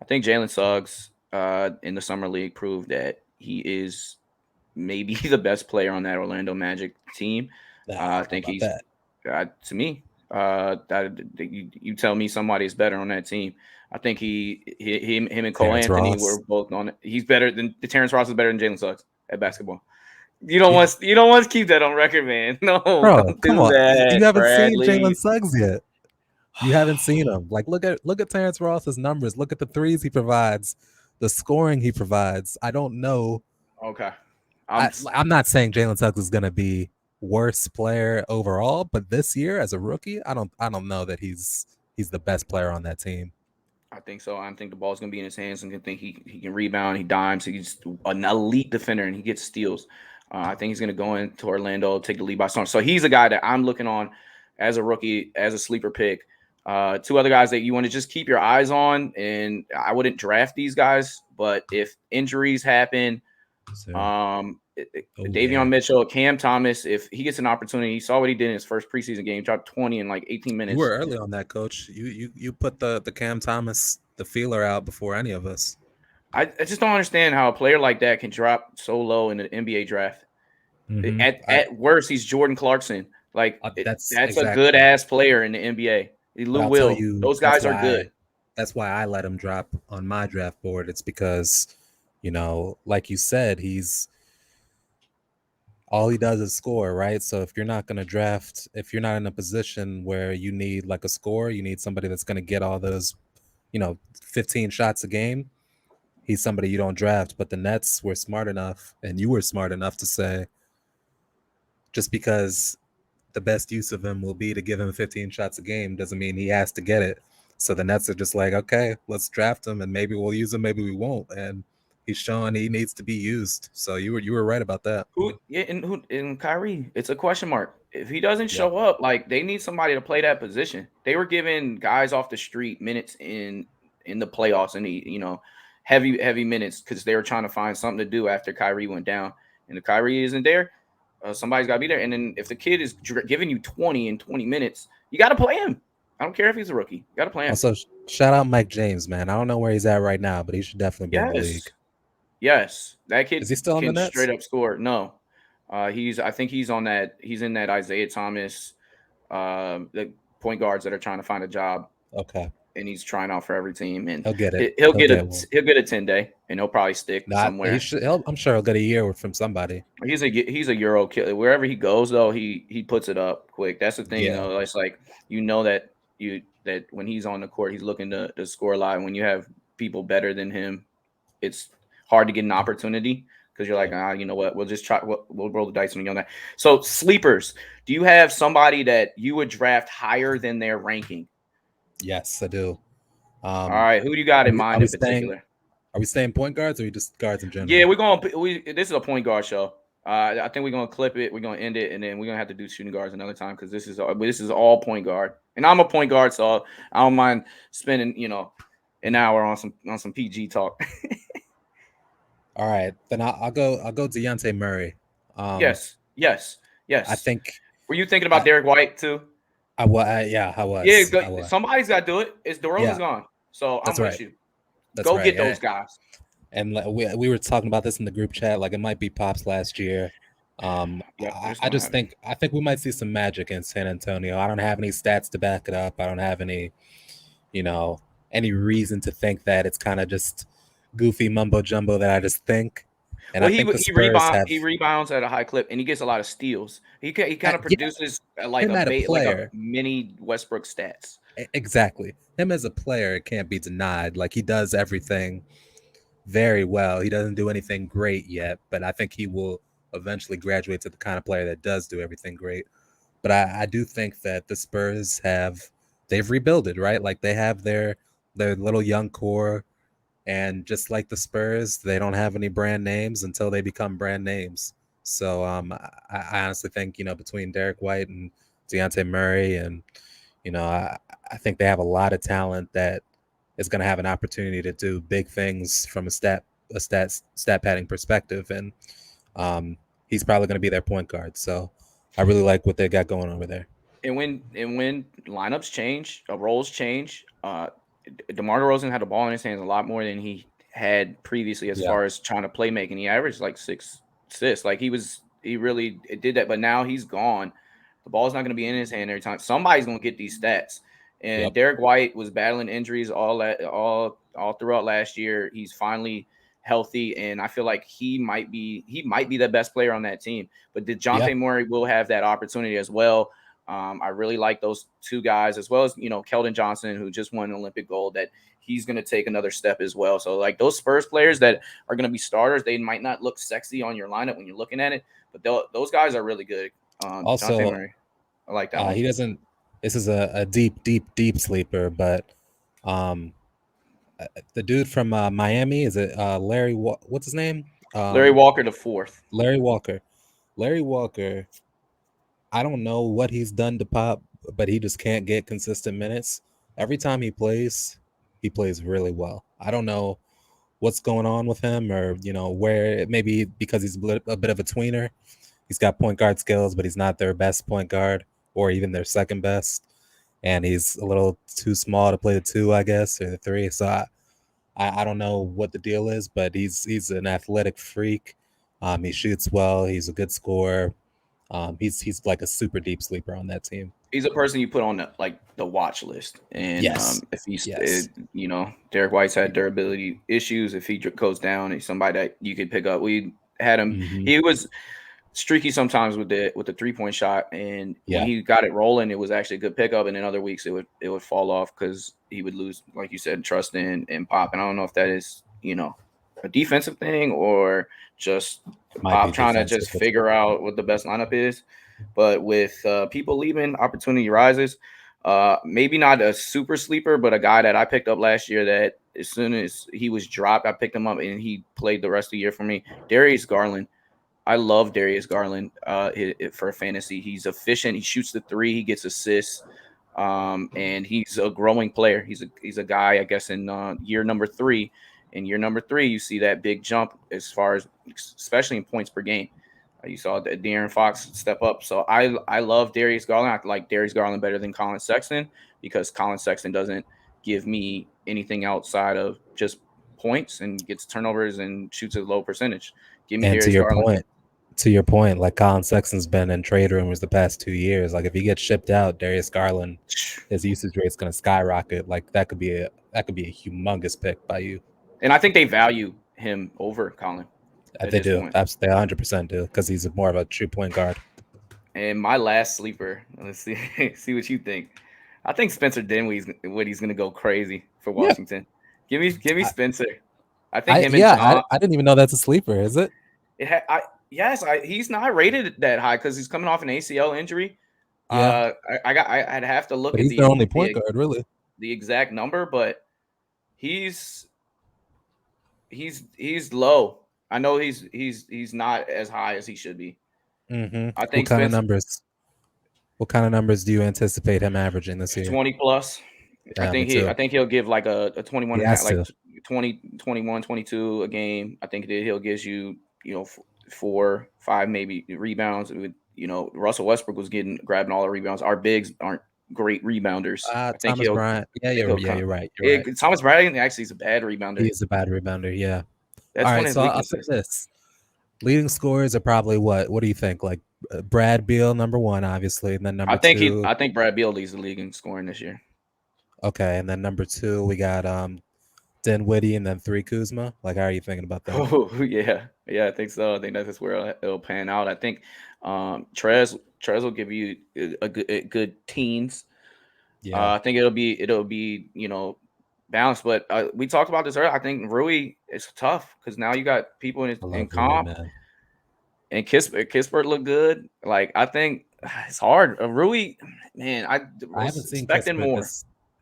I think Jalen Suggs in the summer league proved that he is maybe the best player on that Orlando Magic team. I think he's to me. You tell me somebody's better on that team. I think him and Cole Terrence Anthony Ross. were both on it. He's better than Terrence Ross is better than Jalen Suggs at basketball. You don't want to keep that on record, man. No, bro, come on. You haven't Bradley. seen Jalen Suggs yet. You haven't seen him. Like look at Terrence Ross's numbers. Look at the threes he provides, the scoring he provides. I don't know. Okay, I'm not saying Jalen Suggs is gonna be worst player overall, but this year as a rookie, I don't know that he's the best player on that team. I think so. I think the ball's gonna be in his hands, and I think he can rebound. He dimes. He's an elite defender, and he gets steals. I think he's gonna go into Orlando, take the lead by storm. So he's a guy that I'm looking on as a rookie, as a sleeper pick. 2 other guys that you want to just keep your eyes on, and I wouldn't draft these guys, but if injuries happen, Davion Mitchell, Cam Thomas, if he gets an opportunity, he saw what he did in his first preseason game, dropped 20 in like 18 minutes. You were early on that, Coach. You put the Cam Thomas, the feeler out before any of us. I just don't understand how a player like that can drop so low in the NBA draft. At worst, he's Jordan Clarkson. Like that's a good ass player in the NBA. Lou Will. Those guys are good. That's why I let him drop on my draft board. It's because, like you said, all he does is score, right? So if you're not going to draft, if you're not in a position where you need like a scorer, you need somebody that's going to get all those, 15 shots a game. He's somebody you don't draft. But the Nets were smart enough, and you were smart enough to say, just because the best use of him will be to give him 15 shots a game doesn't mean he has to get it. So the Nets are just like, okay, let's draft him, and maybe we'll use him, maybe we won't. And he's showing he needs to be used. So you were right about that. And Kyrie, it's a question mark. If he doesn't show up, like they need somebody to play that position. They were giving guys off the street minutes in the playoffs, and heavy minutes because they were trying to find something to do after Kyrie went down. And if Kyrie isn't there, somebody's got to be there. And then if the kid is giving you 20 in 20 minutes, you got to play him. I don't care if he's a rookie. You got to play him. Also, shout out Mike James, man. I don't know where he's at right now, but he should definitely be in the league. Yes, that kid is he still on the Nets? Straight up score. No, I think he's on that. He's in that Isaiah Thomas, the point guards that are trying to find a job. Okay, and he's trying out for every team, and he'll get it. He'll get a 10-day, and he'll probably stick somewhere. I'm sure he'll get a year from somebody. He's a Euro killer. Wherever he goes, though, he puts it up quick. That's the thing, though. It's like that when he's on the court, he's looking to score a lot. And when you have people better than him, it's hard to get an opportunity because you're like, you know what? We'll just try. We'll roll the dice on that. So sleepers. Do you have somebody that you would draft higher than their ranking? Yes, I do. All right, who do you got in mind in particular? Are we staying point guards or are we just guards in general? Yeah, this is a point guard show. I think we're gonna clip it. We're gonna end it, and then we're gonna have to do shooting guards another time because this is all point guard, and I'm a point guard, so I don't mind spending an hour on some PG talk. All right, then I'll go Dejounte Murray. Yes. I think. Were you thinking about Derek White too? I was. Yeah, somebody's got to do it. It's DeRozan's gone, so I'm with you. Go get those guys. And we were talking about this in the group chat. Like it might be Pop's last year. I think we might see some magic in San Antonio. I don't have any stats to back it up. I don't have any reason to think that it's kind of just goofy mumbo jumbo that I just think. And I think he rebounds at a high clip, and he gets a lot of steals. He kind of produces like a mini Westbrook stats. Exactly. Him as a player, it can't be denied. Like he does everything very well. He doesn't do anything great yet, but I think he will eventually graduate to the kind of player that does do everything great. But I do think that the Spurs they've rebuilded, right? Like they have their little young core. And just like the Spurs, they don't have any brand names until they become brand names. So I honestly think, between Derek White and Dejounte Murray, and, I think they have a lot of talent that is going to have an opportunity to do big things from a stat padding perspective. And he's probably going to be their point guard. So I really like what they got going over there. And when lineups change, roles change, DeMar DeRozan had the ball in his hands a lot more than he had previously as far as trying to play making. He averaged like 6 assists. Like he really did that, but now he's gone. The ball's not going to be in his hand every time. Somebody's going to get these stats. And Derek White was battling injuries all throughout last year. He's finally healthy, and I feel like he might be the best player on that team. But DeJounte Murray will have that opportunity as well. I really like those two guys, as well as Keldon Johnson, who just won Olympic gold, that he's going to take another step as well. So like those Spurs players that are going to be starters, they might not look sexy on your lineup when you're looking at it, but those guys are really good. Also, Murray, I like that one. He doesn't. This is a deep sleeper, but the dude from Miami, is it Larry? What's his name? Larry Walker the fourth. Larry Walker. I don't know what he's done to Pop, but he just can't get consistent minutes. Every time he plays really well. I don't know what's going on with him, or where it may be, because he's a bit of a tweener. He's got point guard skills, but he's not their best point guard, or even their second best. And he's a little too small to play the 2, I guess, or the 3. So I don't know what the deal is, but he's an athletic freak. He shoots well. He's a good scorer. He's like a super deep sleeper on that team. He's a person you put on the watch list, and yes. If he's Derek White's had durability issues. If he goes down, he's somebody that you could pick up. We had him. Mm-hmm. He was streaky sometimes with the 3-point shot, and when he got it rolling, it was actually a good pickup. And in other weeks, it would fall off because he would lose, like you said, trust in Pop. And I don't know if that is a defensive thing or just Pop trying to just figure out what the best lineup is. But with people leaving, opportunity rises. Maybe not a super sleeper, but a guy that I picked up last year that as soon as he was dropped, I picked him up and he played the rest of the year for me. Darius Garland. I love Darius Garland for fantasy. He's efficient. He shoots the three. He gets assists. And he's a growing player. He's a guy, I guess, in year number 3. In year number 3, you see that big jump as far as, especially in points per game. You saw De'Aaron Fox step up. So I love Darius Garland. I like Darius Garland better than Colin Sexton because Colin Sexton doesn't give me anything outside of just points and gets turnovers and shoots a low percentage. Give me Darius Garland. To your point, like Colin Sexton's been in trade rumors the past 2 years. Like if he gets shipped out, Darius Garland, his usage rate's going to skyrocket. Like that could be a humongous pick by you. And I think they value him over Colin. They do. They 100% do because he's more of a true point guard. And my last sleeper, let's see what you think. I think Spencer Dinwiddie's going to go crazy for Washington. Give me Spencer. I think I didn't even know that's a sleeper. Is it? He's not rated that high because he's coming off an ACL injury. Yeah. I'd have to look but at the only point guard, really. The exact number, but he's low. I know he's not as high as he should be. Mm-hmm. I think What kind of numbers do you anticipate him averaging this year? 20 plus. Yeah, I think he'll give like a 21 and a half, like 20, 21, 22 a game. I think that he'll give you 4, 5 maybe rebounds. With Russell Westbrook was grabbing all the rebounds. Our bigs aren't great rebounders. I think Thomas Bryant. You're right. Thomas Bryant actually is a bad rebounder. He is a bad rebounder. Yeah. That's all right. So I'll say this: leading scorers are probably what? What do you think? Like Brad Beal, number 1, obviously, and then number 2. I think Brad Beal leads the league in scoring this year. Okay, and then number 2, we got Dinwiddie, and then 3 Kuzma. Like, how are you thinking about that? Oh yeah, I think so. I think that's where it'll pan out. I think Trae will give you a good teens. Yeah, I think it'll be balanced. But we talked about this earlier. I think Rui is tough because now you got people in comp. Rui, and Kispert look good. Like I think it's hard. Rui, man, I haven't seen expecting more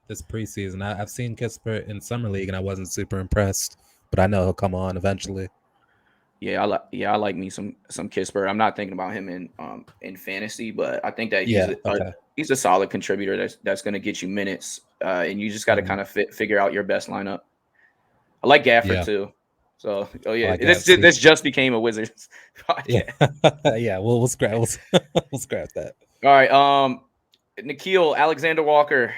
this preseason. I've seen Kispert in summer league, and I wasn't super impressed. But I know he'll come on eventually. Yeah, I like me some Kispert. I'm not thinking about him in fantasy, but I think that he's a solid contributor that's going to get you minutes, and you just got to kind of figure out your best lineup. I like Gafford too. So, this just became a Wizards podcast. Yeah, we'll scrap that. All right, Nickeil Alexander-Walker.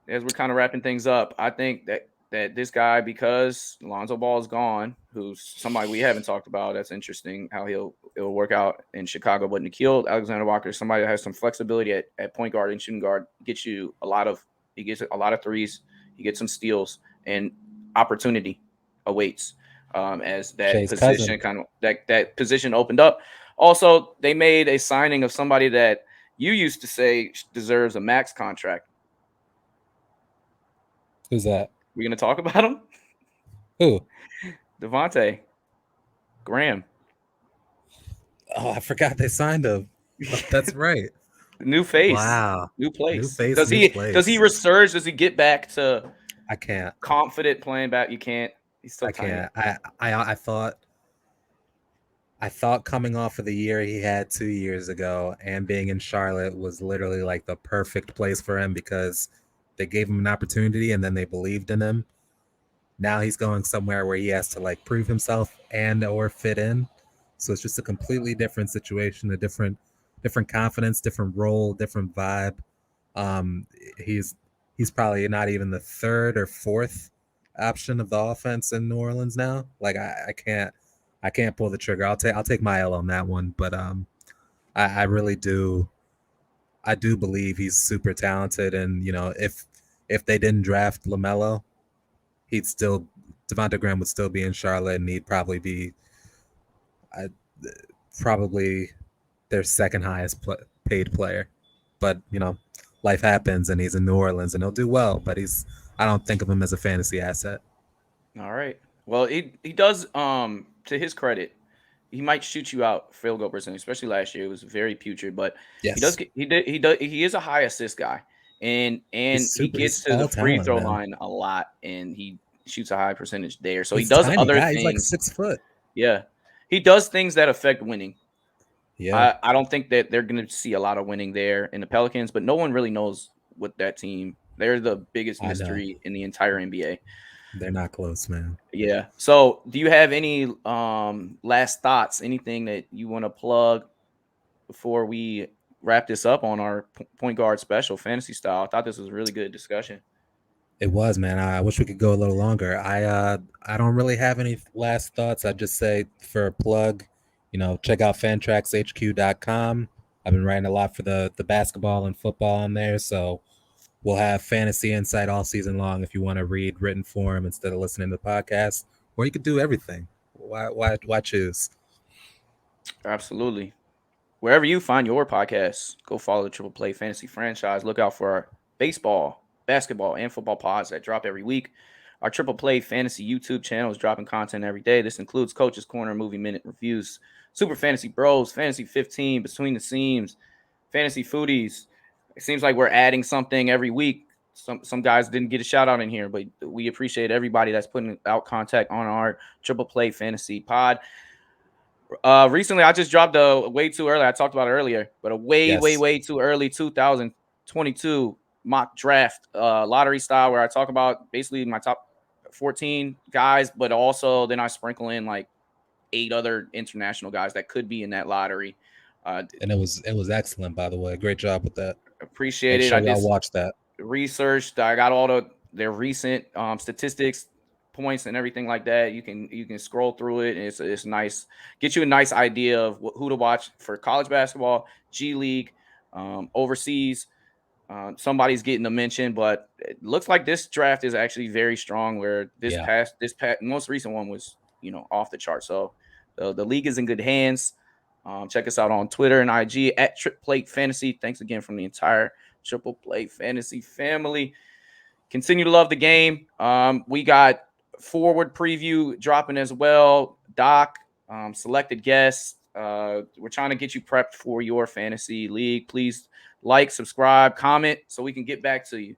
As we're kind of wrapping things up, I think that this guy, because Lonzo Ball is gone, who's somebody we haven't talked about. That's interesting how it'll work out in Chicago. But Nickeil Alexander-Walker is somebody that has some flexibility at point guard and shooting guard. He gets a lot of threes. He gets some steals, and opportunity awaits as that Shai's position cousin. that position opened up. Also, they made a signing of somebody that you used to say deserves a max contract. Who's that? We're going to talk about him? Who? Devontae Graham. Oh, I forgot they signed him. That's right. New face. Wow. New place. New face, does he resurge? Does he get back to I can't. Confident playing back? You can't. He's still tiny. I thought coming off of the year he had 2 years ago and being in Charlotte was literally like the perfect place for him because they gave him an opportunity and then they believed in him. Now he's going somewhere where he has to like prove himself and or fit in. So it's just a completely different situation, a different confidence, different role, different vibe. He's probably not even the 3rd or 4th option of the offense in New Orleans now. Like I can't pull the trigger. I'll take my L on that one. But I really do. I do believe he's super talented, and if they didn't draft LaMelo, Devonta Graham would still be in Charlotte, and he'd probably be uh, probably their second highest paid player. But life happens, and he's in New Orleans, and he'll do well. But I don't think of him as a fantasy asset. All right. Well, he does. To his credit, he might shoot you out field goal percentage, especially last year. It was very putrid, but yes, he is a high assist guy, and he gets to the free throw line a lot, and he shoots a high percentage there. So he's he does tiny other guy. things. He's like 6 foot. Yeah, he does things that affect winning. Yeah, I don't think that they're going to see a lot of winning there in the Pelicans, but no one really knows what that team. They're the biggest mystery in the entire NBA. They're not close, man. Yeah. So, do you have any last thoughts? Anything that you want to plug before we wrap this up on our point guard special fantasy style? I thought this was a really good discussion. It was, man. I wish we could go a little longer. I don't really have any last thoughts. I'd just say for a plug, check out fantraxhq.com. I've been writing a lot for the basketball and football on there, so we'll have fantasy insight all season long if you want to read written form instead of listening to the podcast, or you could do everything. Why choose? Absolutely. Wherever you find your podcasts, go follow the Triple Play Fantasy franchise. Look out for our baseball, basketball, and football pods that drop every week. Our Triple Play Fantasy YouTube channel is dropping content every day. This includes Coach's Corner, Movie Minute Reviews, Super Fantasy Bros, Fantasy 15, Between the Seams, Fantasy Foodies. It seems like we're adding something every week. Some guys didn't get a shout out in here, but we appreciate everybody that's putting out contact on our Triple Play Fantasy pod. Recently, I just dropped a way too early. I talked about it earlier, but a way too early 2022 mock draft, lottery style, where I talk about basically my top 14 guys, but also then I sprinkle in like 8 other international guys that could be in that lottery. And it was excellent, by the way. Great job with that. Appreciate it. I did watch that. Researched. I got all their recent statistics, points, and everything like that. You can scroll through it, and it's nice. Get you a nice idea of who to watch for college basketball, G League, overseas. Somebody's getting a mention, but it looks like this draft is actually very strong. Where this most recent one was off the chart. So the league is in good hands. Check us out on Twitter and IG at Trip Plate Fantasy. Thanks again from the entire Triple Play Fantasy family. Continue to love the game. We got forward preview dropping as well. Doc, selected guests. We're trying to get you prepped for your fantasy league. Please like, subscribe, comment so we can get back to you.